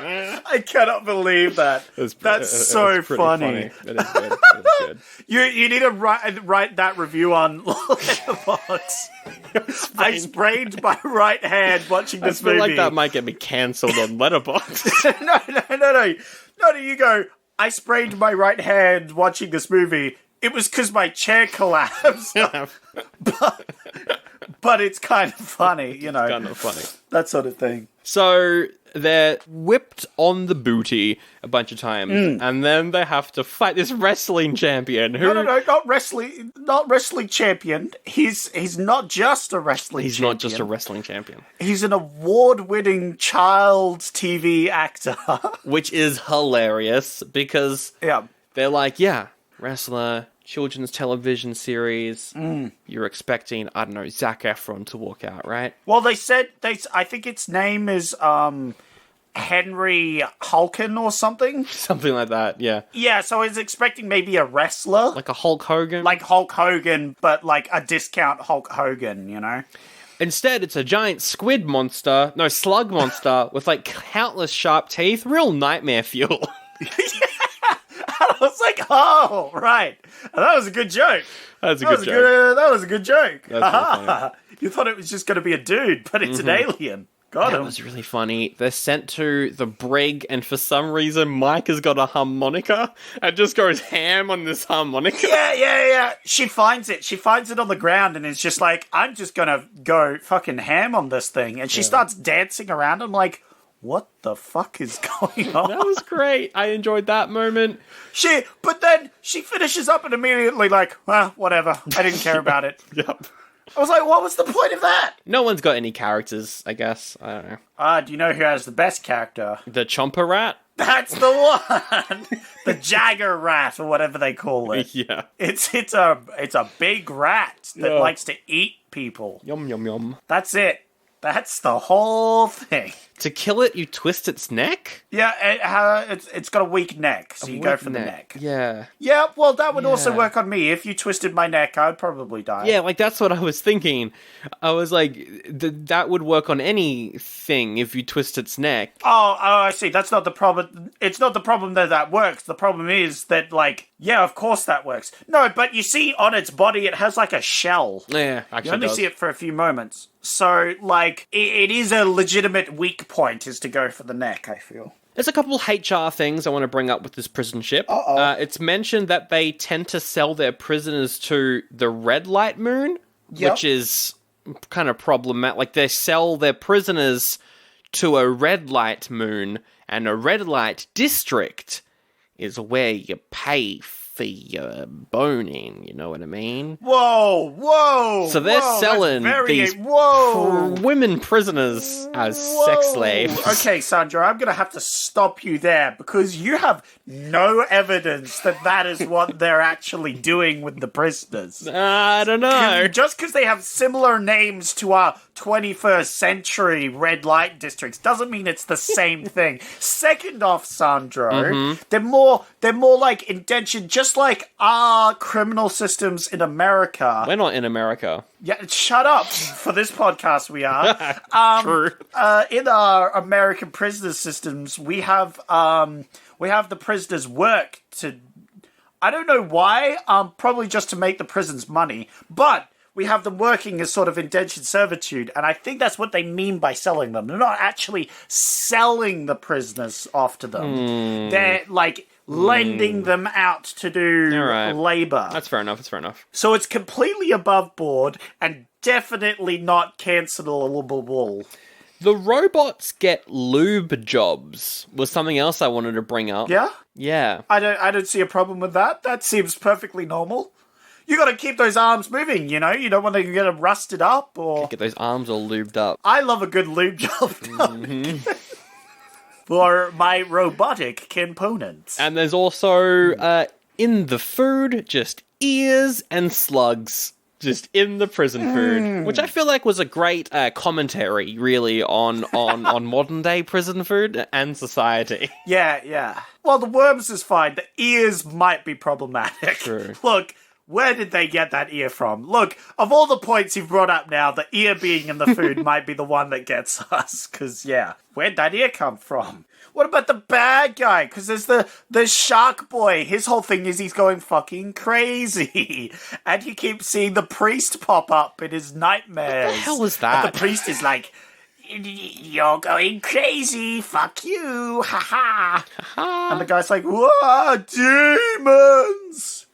[SPEAKER 2] I cannot believe that. That's so funny.
[SPEAKER 1] That is good.
[SPEAKER 2] You need to write that review on Letterboxd. I sprained my right hand watching this movie.
[SPEAKER 1] I feel like that might get me cancelled on Letterboxd.
[SPEAKER 2] No, you go, I sprained my right hand watching this movie. It was because my chair collapsed. But it's kind of funny, you know.
[SPEAKER 1] Kind of funny.
[SPEAKER 2] That sort of thing.
[SPEAKER 1] So they're whipped on the booty a bunch of times, and then they have to fight this wrestling champion. Who...
[SPEAKER 2] No, not wrestling champion. He's not just a wrestling champion.
[SPEAKER 1] He's not just a wrestling champion.
[SPEAKER 2] He's an award-winning child TV actor.
[SPEAKER 1] Which is hilarious, because they're like, wrestler, children's television series. You're expecting, I don't know, Zac Efron to walk out, right?
[SPEAKER 2] Well, I think its name is Henry Hulkin or something.
[SPEAKER 1] Something like that, yeah.
[SPEAKER 2] Yeah, so I was expecting maybe a wrestler.
[SPEAKER 1] Like a Hulk Hogan?
[SPEAKER 2] Like Hulk Hogan, but like a discount Hulk Hogan, you know?
[SPEAKER 1] Instead, it's a giant slug monster with like countless sharp teeth. Real nightmare fuel.
[SPEAKER 2] I was like, oh, right. That was a good joke.
[SPEAKER 1] That was a good joke.
[SPEAKER 2] That was a good joke.
[SPEAKER 1] Really
[SPEAKER 2] you thought it was just going to be a dude, but it's an alien. Got him.
[SPEAKER 1] That was really funny. They're sent to the brig, and for some reason, Mike has got a harmonica and just goes ham on this harmonica.
[SPEAKER 2] Yeah. She finds it on the ground and is just like, I'm just going to go fucking ham on this thing. And she starts dancing around. I'm like, what the fuck is going on?
[SPEAKER 1] That was great. I enjoyed that moment.
[SPEAKER 2] But then she finishes up and immediately like, well, whatever. I didn't care about it.
[SPEAKER 1] Yep.
[SPEAKER 2] I was like, what was the point of that?
[SPEAKER 1] No one's got any characters, I guess. I don't know.
[SPEAKER 2] Do you know who has the best character?
[SPEAKER 1] The Chomper Rat?
[SPEAKER 2] That's the one! The Jagger Rat, or whatever they call it.
[SPEAKER 1] Yeah.
[SPEAKER 2] It's a big rat that likes to eat people.
[SPEAKER 1] Yum, yum, yum.
[SPEAKER 2] That's it. That's the whole thing.
[SPEAKER 1] To kill it, you twist its neck?
[SPEAKER 2] Yeah, it's got a weak neck, so you go for the neck.
[SPEAKER 1] Yeah.
[SPEAKER 2] Yeah, well, that would also work on me. If you twisted my neck, I'd probably die.
[SPEAKER 1] Yeah, like, that's what I was thinking. I was like, that would work on anything if you twist its neck.
[SPEAKER 2] Oh, I see. That's not the problem. It's not the problem that works. The problem is that, like, yeah, of course that works. No, but you see on its body, it has, like, a shell.
[SPEAKER 1] Yeah, actually
[SPEAKER 2] You only see it for a few moments. So, like, it is a legitimate weak point is to go for the neck, I feel.
[SPEAKER 1] There's a couple HR things I want to bring up with this prison ship. It's mentioned that they tend to sell their prisoners to the Red Light Moon, which is kind of problematic. Like, they sell their prisoners to a Red Light Moon, and a Red Light District is where you pay for your boning, you know what I mean?
[SPEAKER 2] Whoa!
[SPEAKER 1] So they're selling these women prisoners as sex slaves.
[SPEAKER 2] Okay, Sandra, I'm going to have to stop you there because you have no evidence that is what they're actually doing with the prisoners.
[SPEAKER 1] I don't know.
[SPEAKER 2] Just because they have similar names to our 21st century red light districts doesn't mean it's the same thing. Second off, Sandro, they're more like indentured, just like our criminal systems in America.
[SPEAKER 1] We're not in America.
[SPEAKER 2] Yeah, shut up. For this podcast, we are.
[SPEAKER 1] True.
[SPEAKER 2] In our American prisoner systems, we have the prisoners work to. I don't know why. Probably just to make the prisons money, but we have them working as sort of indentured servitude, and I think that's what they mean by selling them. They're not actually selling the prisoners off to them. They're like lending them out to do labor.
[SPEAKER 1] That's fair enough. That's fair enough.
[SPEAKER 2] So it's completely above board and definitely not cancelable.
[SPEAKER 1] The robots get lube jobs was something else I wanted to bring up.
[SPEAKER 2] Yeah?
[SPEAKER 1] Yeah.
[SPEAKER 2] I don't see a problem with that. That seems perfectly normal. You got to keep those arms moving, you know? You don't want to get them rusted up or...
[SPEAKER 1] Get those arms all lubed up.
[SPEAKER 2] I love a good lube job. For my robotic components.
[SPEAKER 1] And there's also, in the food, just ears and slugs. Just in the prison food. Which I feel like was a great commentary, really, on modern day prison food and society.
[SPEAKER 2] Yeah. Well, the worms is fine. The ears might be problematic.
[SPEAKER 1] True.
[SPEAKER 2] Look, where did they get that ear from? Look, of all the points you've brought up now, the ear being in the food might be the one that gets us. Because, yeah, where'd that ear come from? What about the bad guy? Because there's the shark boy. His whole thing is he's going fucking crazy. And he keeps seeing the priest pop up in his nightmares.
[SPEAKER 1] What the hell was that?
[SPEAKER 2] And the priest is like, you're going crazy. Fuck you. Ha ha. And the guy's like, whoa, demons.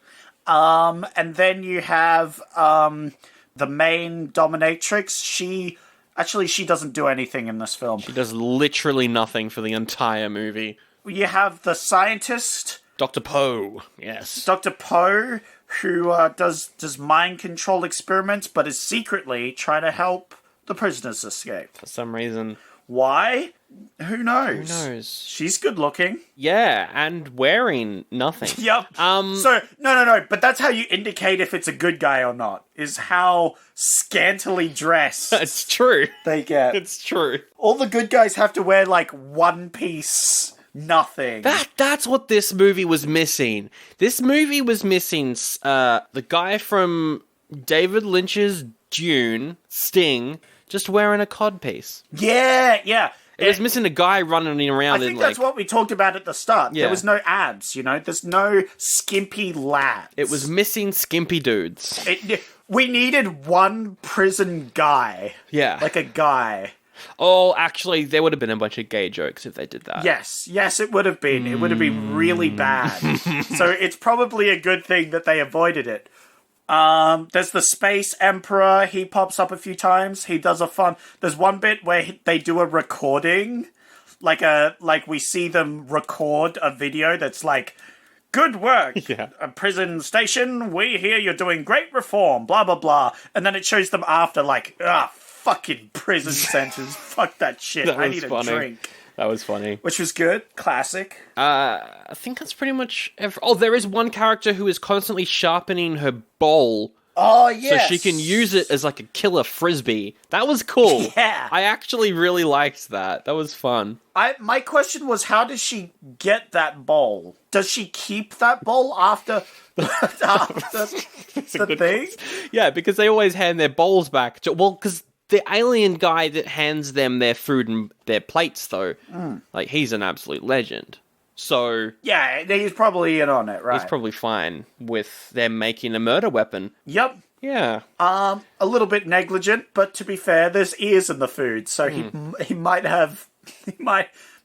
[SPEAKER 2] And then you have the main dominatrix. She doesn't do anything in this film.
[SPEAKER 1] She does literally nothing for the entire movie.
[SPEAKER 2] You have the scientist,
[SPEAKER 1] Dr. Poe. Yes.
[SPEAKER 2] Dr. Poe, who does mind control experiments, but is secretly trying to help the prisoners escape.
[SPEAKER 1] For some reason.
[SPEAKER 2] Why? Who knows?
[SPEAKER 1] Who knows?
[SPEAKER 2] She's good looking.
[SPEAKER 1] Yeah, and wearing nothing.
[SPEAKER 2] Yep. So, no. But that's how you indicate if it's a good guy or not, is how scantily dressed
[SPEAKER 1] It's true.
[SPEAKER 2] they get.
[SPEAKER 1] It's true.
[SPEAKER 2] All the good guys have to wear, like, one piece nothing.
[SPEAKER 1] That's what this movie was missing. This movie was missing the guy from David Lynch's Dune, Sting, just wearing a codpiece.
[SPEAKER 2] Yeah.
[SPEAKER 1] It was missing a guy running around.
[SPEAKER 2] I think that's what we talked about at the start.
[SPEAKER 1] Yeah.
[SPEAKER 2] There was no abs, you know? There's no skimpy lats.
[SPEAKER 1] It was missing skimpy dudes.
[SPEAKER 2] We needed one prison guy.
[SPEAKER 1] Yeah.
[SPEAKER 2] Like a guy.
[SPEAKER 1] Oh, actually, there would have been a bunch of gay jokes if they did that.
[SPEAKER 2] Yes, it would have been. It would have been really bad. So it's probably a good thing that they avoided it. There's the Space Emperor. He pops up a few times. He does there's one bit where they do a recording, like we see them record a video that's like good work,
[SPEAKER 1] Yeah.
[SPEAKER 2] a prison station. We hear you're doing great reform, blah, blah, blah. And then it shows them after, like, fucking prison sentence. Fuck that shit.
[SPEAKER 1] That
[SPEAKER 2] I
[SPEAKER 1] was
[SPEAKER 2] need
[SPEAKER 1] funny.
[SPEAKER 2] a drink.
[SPEAKER 1] That was funny.
[SPEAKER 2] Which was good. Classic.
[SPEAKER 1] I think that's pretty much... there is one character who is constantly sharpening her bowl
[SPEAKER 2] Oh, yes.
[SPEAKER 1] so she can use it as like a killer frisbee. That was cool.
[SPEAKER 2] Yeah.
[SPEAKER 1] I actually really liked that. That was fun.
[SPEAKER 2] My question was, how does she get that bowl? Does she keep that bowl after the thing?
[SPEAKER 1] Yeah, because they always hand their bowls back. Because the alien guy that hands them their food and their plates, though, like, he's an absolute legend. So...
[SPEAKER 2] Yeah, he's probably in on it, right?
[SPEAKER 1] he's probably fine with them making a murder weapon.
[SPEAKER 2] Yep.
[SPEAKER 1] Yeah.
[SPEAKER 2] A little bit negligent, but to be fair, there's ears in the food, so he might have...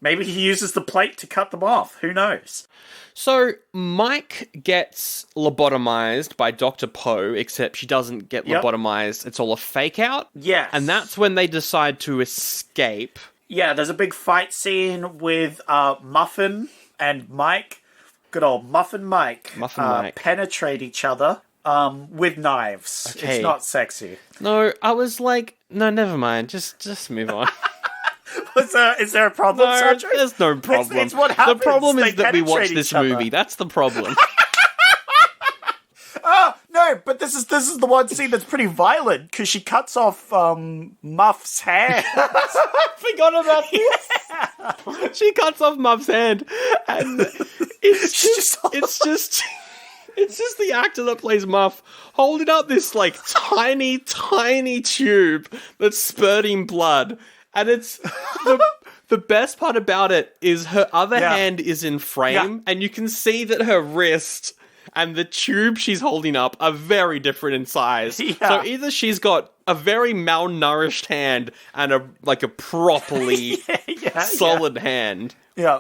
[SPEAKER 2] Maybe he uses the plate to cut them off. Who knows?
[SPEAKER 1] So, Mike gets lobotomized by Dr. Poe, except she doesn't get lobotomized. It's all a fake out.
[SPEAKER 2] Yes.
[SPEAKER 1] And that's when they decide to escape.
[SPEAKER 2] Yeah, there's a big fight scene with Muffin and Mike. Good old Muffin Mike.
[SPEAKER 1] Mike.
[SPEAKER 2] Penetrate each other with knives.
[SPEAKER 1] Okay.
[SPEAKER 2] It's not sexy.
[SPEAKER 1] No, I was like, no, never mind. Just move on.
[SPEAKER 2] Is there a problem,
[SPEAKER 1] No,
[SPEAKER 2] Sandra?
[SPEAKER 1] there's no problem.
[SPEAKER 2] It's what happens.
[SPEAKER 1] The problem is
[SPEAKER 2] They
[SPEAKER 1] that we watch
[SPEAKER 2] penetrate
[SPEAKER 1] this
[SPEAKER 2] each other.
[SPEAKER 1] movie. That's the problem.
[SPEAKER 2] No, but this is the one scene that's pretty violent because she cuts off Muff's hand.
[SPEAKER 1] Forgot about this. She cuts off Muff's hand, and it's just the actor that plays Muff holding up this like tiny tube that's spurting blood, and it's the best part about it is her other hand is in frame, and you can see that her wrist and the tube she's holding up are very different in size.
[SPEAKER 2] Yeah.
[SPEAKER 1] So either she's got a very malnourished hand and a properly solid hand,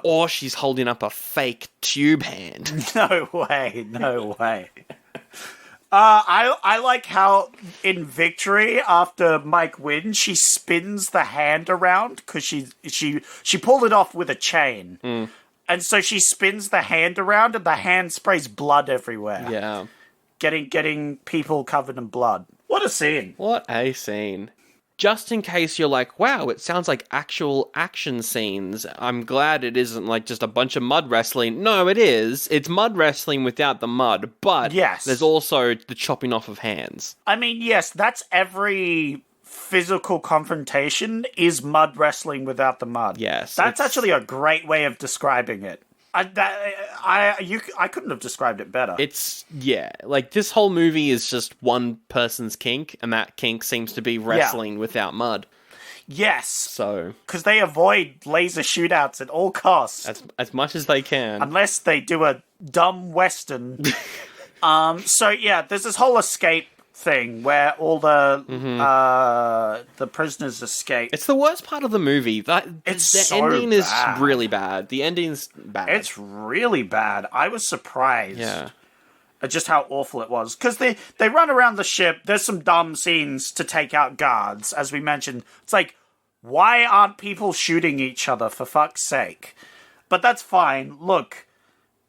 [SPEAKER 1] or she's holding up a fake tube hand.
[SPEAKER 2] No way. I like how in Victory, after Mike wins, she spins the hand around because she pulled it off with a chain. And so she spins the hand around and the hand sprays blood everywhere.
[SPEAKER 1] Yeah.
[SPEAKER 2] Getting people covered in blood. What a scene.
[SPEAKER 1] What a scene. Just in case you're like, wow, it sounds like actual action scenes. I'm glad it isn't like just a bunch of mud wrestling. No, it is. It's mud wrestling without the mud, but there's also the chopping off of hands.
[SPEAKER 2] I mean, yes, that's every physical confrontation is mud wrestling without the mud.
[SPEAKER 1] Yes.
[SPEAKER 2] That's actually a great way of describing it. I couldn't have described it better.
[SPEAKER 1] Like this whole movie is just one person's kink, and that kink seems to be wrestling without mud.
[SPEAKER 2] Yes.
[SPEAKER 1] So,
[SPEAKER 2] because they avoid laser shootouts at all costs.
[SPEAKER 1] As much as they can.
[SPEAKER 2] Unless they do a dumb western. So yeah, there's this whole escape thing where all the prisoners escape.
[SPEAKER 1] It's the worst part of the movie. The ending is
[SPEAKER 2] bad.
[SPEAKER 1] really bad. The ending's bad.
[SPEAKER 2] It's really bad. I was surprised. At just how awful it was. Because they run around the ship. There's some dumb scenes to take out guards, as we mentioned. It's like, why aren't people shooting each other, for fuck's sake? But that's fine. Look,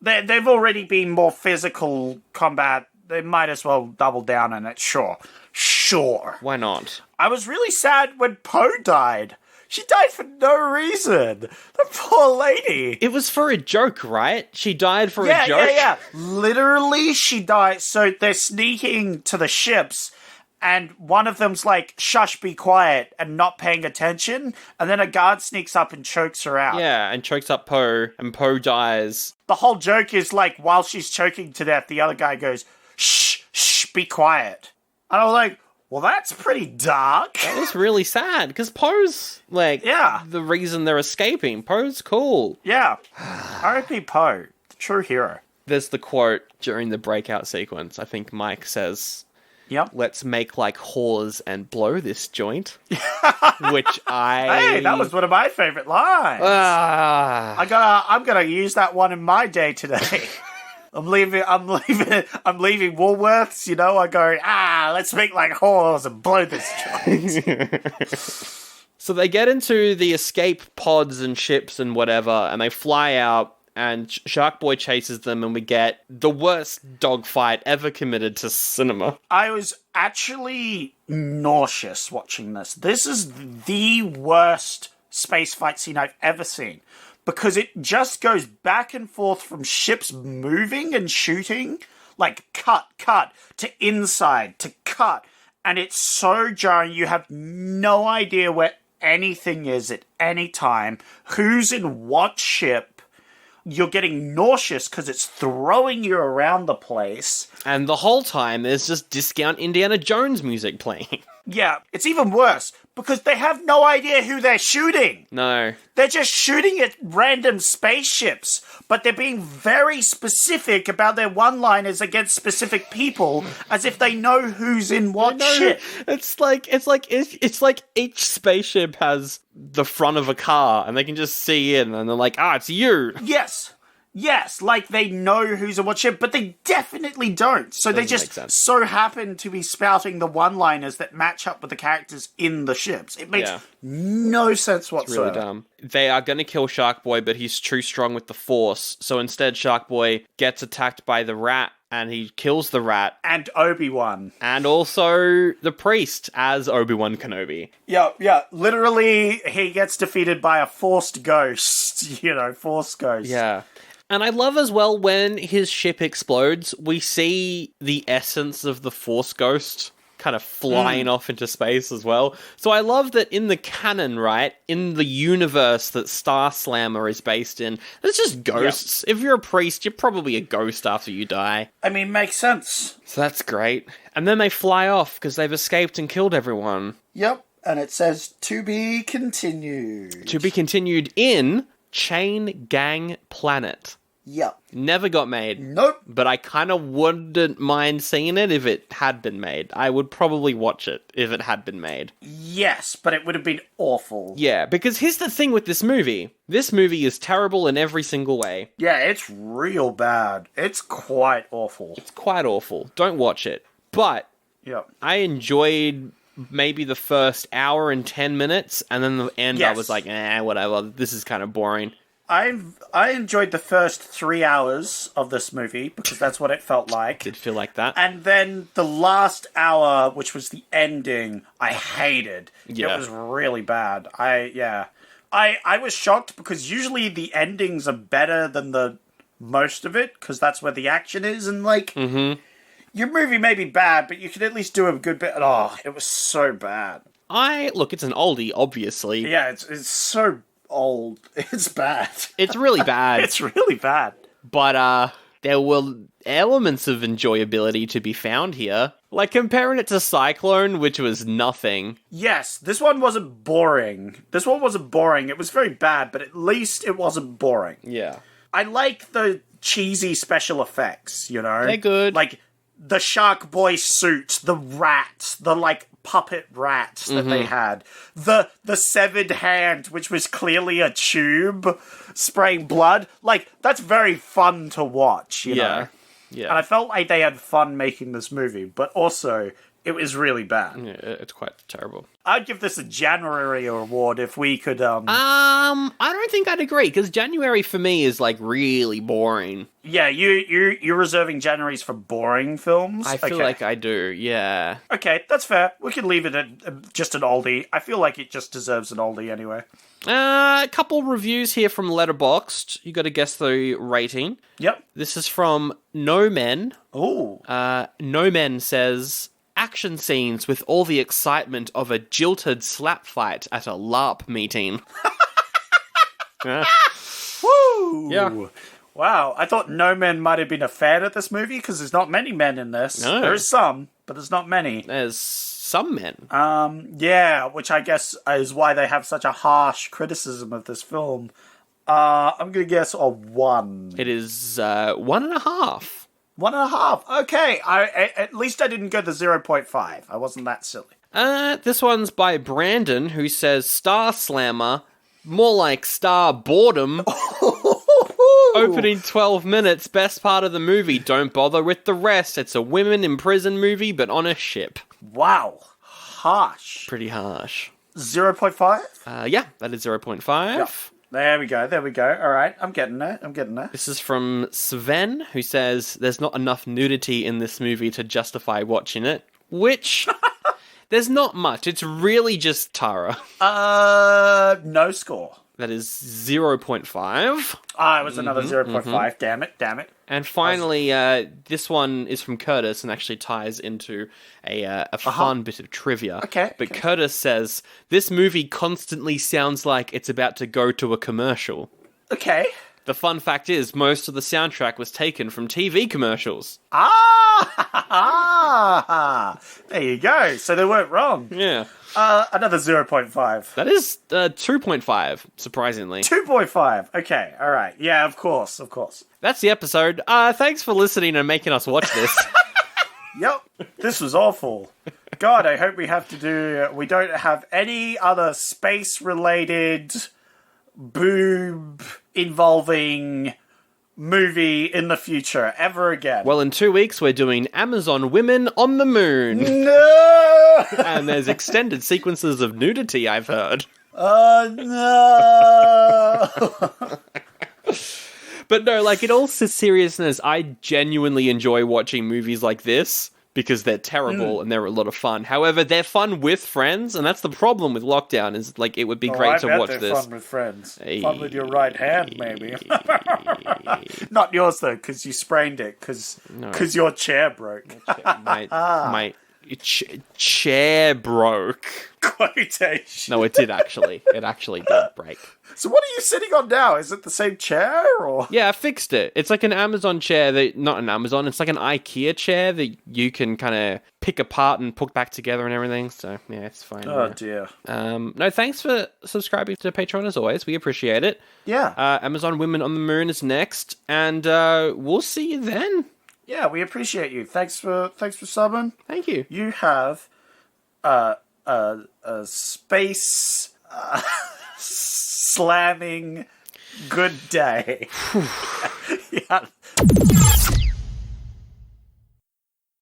[SPEAKER 2] they've already been more physical combat. They might as well double down on it. Sure.
[SPEAKER 1] Why not?
[SPEAKER 2] I was really sad when Poe died. She died for no reason. The poor lady.
[SPEAKER 1] It was for a joke, right? She died for a joke?
[SPEAKER 2] Yeah. Literally, she died. So they're sneaking to the ships, and one of them's like, shush, be quiet, and not paying attention. And then a guard sneaks up and chokes her out.
[SPEAKER 1] Yeah, and chokes up Poe, and Poe dies.
[SPEAKER 2] The whole joke is like, while she's choking to death, the other guy goes, shh, be quiet. And I was like, well, that's pretty dark.
[SPEAKER 1] That was really sad, because Poe's, like, the reason they're escaping. Poe's cool.
[SPEAKER 2] Yeah. R.I.P. Poe, the true hero.
[SPEAKER 1] There's the quote during the breakout sequence. I think Mike says, let's make like whores and blow this joint. Which
[SPEAKER 2] Hey, that was one of my favorite lines. I'm gonna use that one in my day today. I'm leaving Woolworths, you know, I go, let's make like whores and blow this joint.
[SPEAKER 1] So they get into the escape pods and ships and whatever, and they fly out, and Shark Boy chases them, and we get the worst dogfight ever committed to cinema.
[SPEAKER 2] I was actually nauseous watching this. This is the worst space fight scene I've ever seen. Because it just goes back and forth from ships moving and shooting, like cut, to inside, to cut. And it's so jarring, you have no idea where anything is at any time, who's in what ship. You're getting nauseous because it's throwing you around the place.
[SPEAKER 1] And the whole time, there's just discount Indiana Jones music playing.
[SPEAKER 2] Yeah, it's even worse because they have no idea who they're shooting.
[SPEAKER 1] No.
[SPEAKER 2] They're just shooting at random spaceships, but they're being very specific about their one-liners against specific people, as if they know who's in what ship.
[SPEAKER 1] It's like each spaceship has the front of a car, and they can just see in, and they're like, it's you.
[SPEAKER 2] Yes, like they know who's in what ship, but they definitely don't. So they just so happen to be spouting the one-liners that match up with the characters in the ships. It makes no sense whatsoever.
[SPEAKER 1] It's really dumb. They are going to kill Shark Boy, but he's too strong with the Force. So instead, Shark Boy gets attacked by the rat, and he kills the rat.
[SPEAKER 2] And Obi-Wan.
[SPEAKER 1] And also the priest as Obi-Wan Kenobi.
[SPEAKER 2] Yeah. Literally, he gets defeated by a forced ghost. Force ghost.
[SPEAKER 1] Yeah. And I love as well when his ship explodes, we see the essence of the Force Ghost kind of flying off into space as well. So I love that in the canon, right, in the universe that Star Slammer is based in, there's just ghosts. If you're a priest, you're probably a ghost after you die.
[SPEAKER 2] I mean, makes sense.
[SPEAKER 1] So that's great. And then they fly off because they've escaped and killed everyone.
[SPEAKER 2] Yep, and it says, to be continued.
[SPEAKER 1] To be continued in Chain Gang Planet.
[SPEAKER 2] Yep.
[SPEAKER 1] Never got made.
[SPEAKER 2] Nope.
[SPEAKER 1] But I kind of wouldn't mind seeing it if it had been made. I would probably watch it if it had been made.
[SPEAKER 2] Yes, but it would have been awful.
[SPEAKER 1] Yeah, because here's the thing with this movie. This movie is terrible in every single way.
[SPEAKER 2] Yeah, it's real bad. It's quite awful.
[SPEAKER 1] It's quite awful. Don't watch it. But I enjoyed maybe the first hour and 10 minutes, and then the end I was like, whatever, this is kind of boring.
[SPEAKER 2] I enjoyed the first 3 hours of this movie because that's what it felt like.
[SPEAKER 1] Did feel like that.
[SPEAKER 2] And then the last hour, which was the ending, I hated.
[SPEAKER 1] Yeah.
[SPEAKER 2] It was really bad. I was shocked because usually the endings are better than the most of it because that's where the action is, and your movie may be bad, but you can at least do a good bit. Oh, it was so bad.
[SPEAKER 1] Look, it's an oldie, obviously.
[SPEAKER 2] Yeah, it's so old. It's bad.
[SPEAKER 1] It's really bad.
[SPEAKER 2] It's really bad.
[SPEAKER 1] But there were elements of enjoyability to be found here. Like comparing it to Cyclone, which was nothing.
[SPEAKER 2] Yes, this one wasn't boring. It was very bad, but at least it wasn't boring.
[SPEAKER 1] Yeah.
[SPEAKER 2] I like the cheesy special effects,
[SPEAKER 1] They're good.
[SPEAKER 2] Like the Shark Boy suit, the rat, the puppet rats that they had. The severed hand, which was clearly a tube spraying blood. That's very fun to watch, you know?
[SPEAKER 1] Yeah.
[SPEAKER 2] And I felt like they had fun making this movie, but also it was really bad.
[SPEAKER 1] Yeah, it's quite terrible.
[SPEAKER 2] I'd give this a January award if we could,
[SPEAKER 1] I don't think I'd agree, because January for me is, really boring.
[SPEAKER 2] Yeah, you're reserving Januaries for boring films?
[SPEAKER 1] I feel like I do, yeah.
[SPEAKER 2] Okay, that's fair. We can leave it at just an oldie. I feel like it just deserves an oldie anyway.
[SPEAKER 1] A couple reviews here from Letterboxd. You got to guess the rating.
[SPEAKER 2] Yep.
[SPEAKER 1] This is from No Men.
[SPEAKER 2] Ooh.
[SPEAKER 1] No Men says, action scenes with all the excitement of a jilted slap fight at a LARP meeting.
[SPEAKER 2] Woo!
[SPEAKER 1] Yeah.
[SPEAKER 2] Wow, I thought No Men might have been a fan of this movie, because there's not many men in this.
[SPEAKER 1] No.
[SPEAKER 2] There's some, but there's not many.
[SPEAKER 1] There's some men.
[SPEAKER 2] Yeah, which I guess is why they have such a harsh criticism of this film. I'm going to guess a 1.
[SPEAKER 1] It is 1.5.
[SPEAKER 2] 1.5. Okay, at least I didn't go the 0.5. I wasn't that silly.
[SPEAKER 1] This one's by Brandon, who says, Star Slammer, more like Star Boredom. Opening 12 minutes, best part of the movie. Don't bother with the rest. It's a women in prison movie, but on a ship.
[SPEAKER 2] Wow. Harsh.
[SPEAKER 1] Pretty harsh.
[SPEAKER 2] 0.5?
[SPEAKER 1] Yeah, that is 0.5.
[SPEAKER 2] Yep. There we go. All right, I'm getting there.
[SPEAKER 1] This is from Sven, who says, there's not enough nudity in this movie to justify watching it, which... There's not much. It's really just Tara.
[SPEAKER 2] No score.
[SPEAKER 1] That is 0.5.
[SPEAKER 2] It was another 0.5. Damn it.
[SPEAKER 1] And finally, this one is from Curtis and actually ties into a fun bit of trivia.
[SPEAKER 2] Okay.
[SPEAKER 1] But Curtis says, this movie constantly sounds like it's about to go to a commercial.
[SPEAKER 2] Okay.
[SPEAKER 1] The fun fact is, most of the soundtrack was taken from TV commercials.
[SPEAKER 2] There you go. So they weren't wrong.
[SPEAKER 1] Yeah.
[SPEAKER 2] Another 0.5.
[SPEAKER 1] That is 2.5, surprisingly.
[SPEAKER 2] 2.5. Okay, all right. Yeah, of course.
[SPEAKER 1] That's the episode. Thanks for listening and making us watch this.
[SPEAKER 2] Yep, this was awful. God, I hope we don't have any other space-related boob involving movie in the future ever again.
[SPEAKER 1] Well, in 2 weeks, we're doing Amazon Women on the Moon.
[SPEAKER 2] No!
[SPEAKER 1] And there's extended sequences of nudity, I've heard.
[SPEAKER 2] No!
[SPEAKER 1] But no, like, in all seriousness, I genuinely enjoy watching movies like this because they're terrible and they're a lot of fun. However, they're fun with friends, and that's the problem with lockdown, is, like, it would be great to watch this.
[SPEAKER 2] Fun with friends. Fun with your right hand, maybe. Not yours, though, because you sprained it, because your chair broke.
[SPEAKER 1] My chair broke.
[SPEAKER 2] Quotation.
[SPEAKER 1] No, it did actually. It actually did break.
[SPEAKER 2] So what are you sitting on now? Is it the same chair, or?
[SPEAKER 1] Yeah, I fixed it. It's like an Amazon chair not an Amazon, it's like an IKEA chair that you can kind of pick apart and put back together and everything. So, yeah, it's fine.
[SPEAKER 2] Oh, dear.
[SPEAKER 1] No, thanks for subscribing to Patreon as always. We appreciate it.
[SPEAKER 2] Yeah.
[SPEAKER 1] Amazon Women on the Moon is next, and we'll see you then.
[SPEAKER 2] Yeah, we appreciate you. Thanks for subbing.
[SPEAKER 1] Thank you.
[SPEAKER 2] You have a space slamming good day. Yeah.